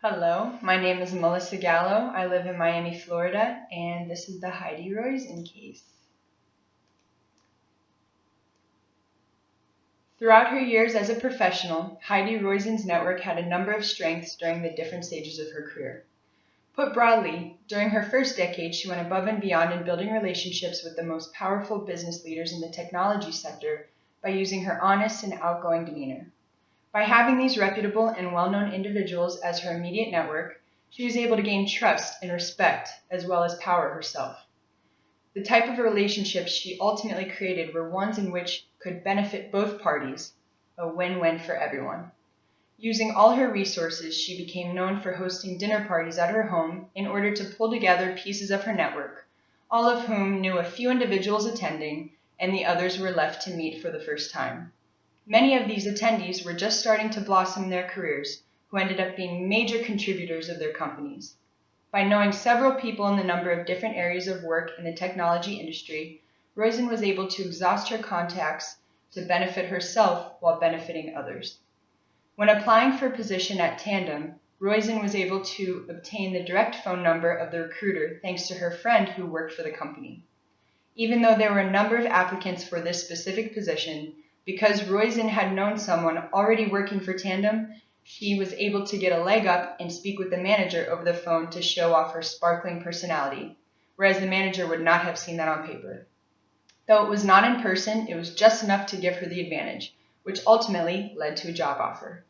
Hello, my name is Melissa Gallo. I live in Miami, Florida, and this is the Heidi Roizen case. Throughout her years as a professional, Heidi Roizen's network had a number of strengths during the different stages of her career. Put broadly, during her first decade, she went above and beyond in building relationships with the most powerful business leaders in the technology sector by using her honest and outgoing demeanor. By having these reputable and well-known individuals as her immediate network, she was able to gain trust and respect as well as power herself. The type of relationships she ultimately created were ones in which could benefit both parties, a win-win for everyone. Using all her resources, she became known for hosting dinner parties at her home in order to pull together pieces of her network, all of whom knew a few individuals attending, and the others were left to meet for the first time. Many of these attendees were just starting to blossom in their careers, who ended up being major contributors of their companies. By knowing several people in a number of different areas of work in the technology industry, Roizen was able to exhaust her contacts to benefit herself while benefiting others. When applying for a position at Tandem, Roizen was able to obtain the direct phone number of the recruiter thanks to her friend who worked for the company. Even though there were a number of applicants for this specific position, because Roizen had known someone already working for Tandem, she was able to get a leg up and speak with the manager over the phone to show off her sparkling personality, whereas the manager would not have seen that on paper. Though it was not in person, it was just enough to give her the advantage, which ultimately led to a job offer.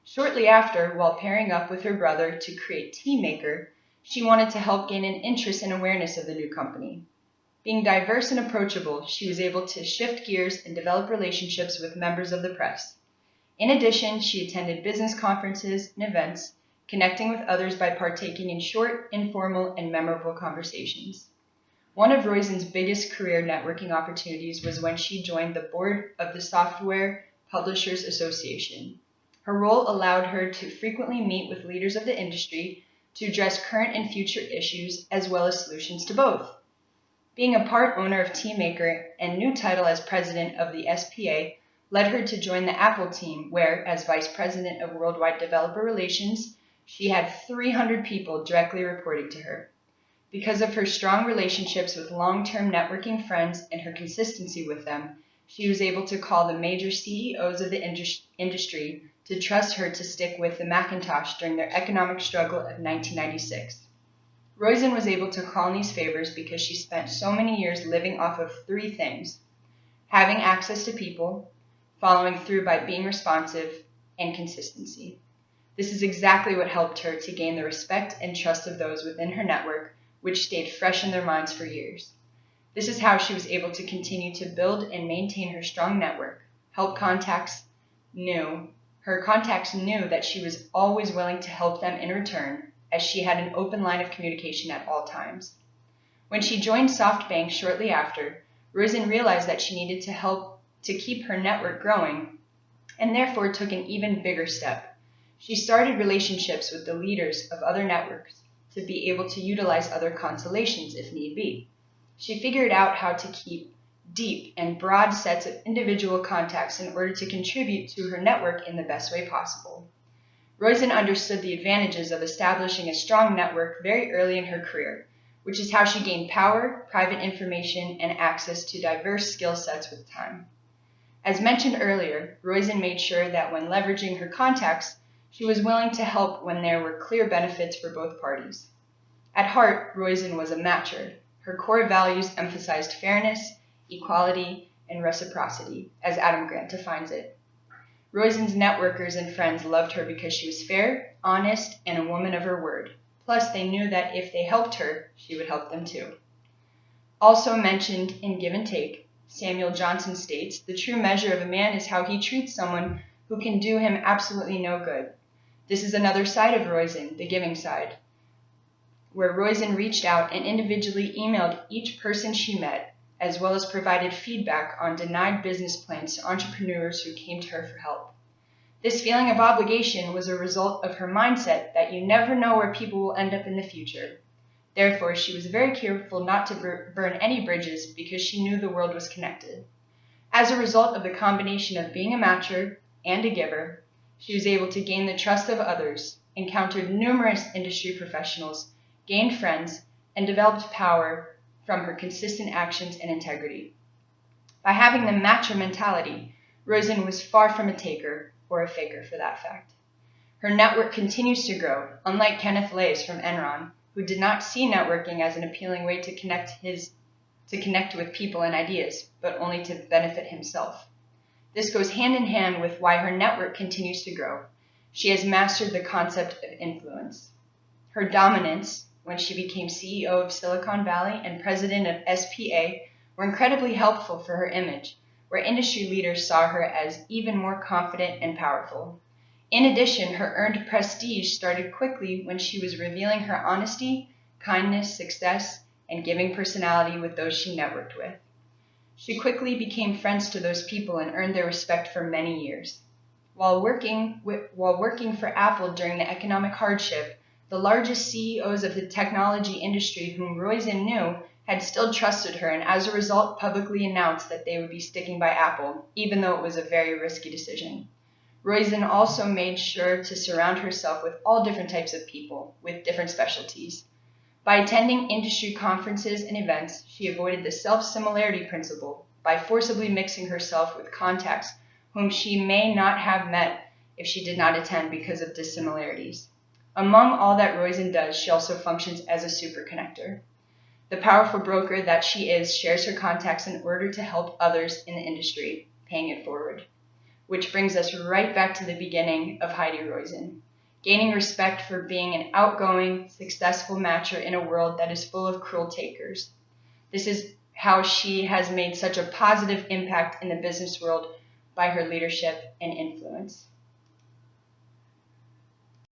Shortly after, while pairing up with her brother to create Teammaker, she wanted to help gain an interest and awareness of the new company. Being diverse and approachable, she was able to shift gears and develop relationships with members of the press. In addition, she attended business conferences and events, connecting with others by partaking in short, informal, and memorable conversations. One of Roizen's biggest career networking opportunities was when she joined the board of the Software Publishers Association. Her role allowed her to frequently meet with leaders of the industry to address current and future issues as well as solutions to both. Being a part owner of Teammaker and new title as president of the SPA led her to join the Apple team, where, as vice president of worldwide developer relations, she had 300 people directly reporting to her. Because of her strong relationships with long-term networking friends and her consistency with them, she was able to call the major CEOs of the industry to trust her to stick with the Macintosh during their economic struggle of 1996. Roizen was able to call in these favors because she spent so many years living off of three things: having access to people, following through by being responsive, and consistency. This is exactly what helped her to gain the respect and trust of those within her network, which stayed fresh in their minds for years. This is how she was able to continue to build and maintain her strong network. Her contacts knew that she was always willing to help them in return, as she had an open line of communication at all times. When she joined SoftBank shortly after, Roizen realized that she needed to help to keep her network growing, and therefore took an even bigger step. She started relationships with the leaders of other networks to be able to utilize other constellations if need be. She figured out how to keep deep and broad sets of individual contacts in order to contribute to her network in the best way possible. Roizen understood the advantages of establishing a strong network very early in her career, which is how she gained power, private information, and access to diverse skill sets with time. As mentioned earlier, Roizen made sure that when leveraging her contacts, she was willing to help when there were clear benefits for both parties. At heart, Roizen was a matcher. Her core values emphasized fairness, equality, and reciprocity, as Adam Grant defines it. Roizen's networkers and friends loved her because she was fair, honest, and a woman of her word. Plus, they knew that if they helped her, she would help them too. Also mentioned in Give and Take, Samuel Johnson states, "The true measure of a man is how he treats someone who can do him absolutely no good." This is another side of Roizen, the giving side, where Roizen reached out and individually emailed each person she met, as well as provided feedback on denied business plans to entrepreneurs who came to her for help. This feeling of obligation was a result of her mindset that you never know where people will end up in the future. Therefore, she was very careful not to burn any bridges because she knew the world was connected. As a result of the combination of being a matcher and a giver, She was able to gain the trust of others, encountered numerous industry professionals, gained friends, and developed power from her consistent actions and integrity. By having the matcher mentality, Roizen was far from a taker, or a faker for that fact. Her network continues to grow, unlike Kenneth Lays from Enron, who did not see networking as an appealing way to connect with people and ideas, but only to benefit himself. This goes hand in hand with why her network continues to grow. She has mastered the concept of influence. Her dominance, when she became CEO of Silicon Valley and president of SPA, were incredibly helpful for her image, where industry leaders saw her as even more confident and powerful. In addition, her earned prestige started quickly when she was revealing her honesty, kindness, success, and giving personality with those she networked with. She quickly became friends to those people and earned their respect for many years. While working for Apple during the economic hardship, the largest CEOs of the technology industry whom Roizen knew had still trusted her, and as a result publicly announced that they would be sticking by Apple, even though it was a very risky decision. Roizen also made sure to surround herself with all different types of people, with different specialties. By attending industry conferences and events, she avoided the self-similarity principle by forcibly mixing herself with contacts whom she may not have met if she did not attend because of dissimilarities. Among all that Roizen does, she also functions as a super connector. The powerful broker that she is shares her contacts in order to help others in the industry, paying it forward. Which brings us right back to the beginning of Heidi Roizen, gaining respect for being an outgoing, successful matcher in a world that is full of cruel takers. This is how she has made such a positive impact in the business world by her leadership and influence.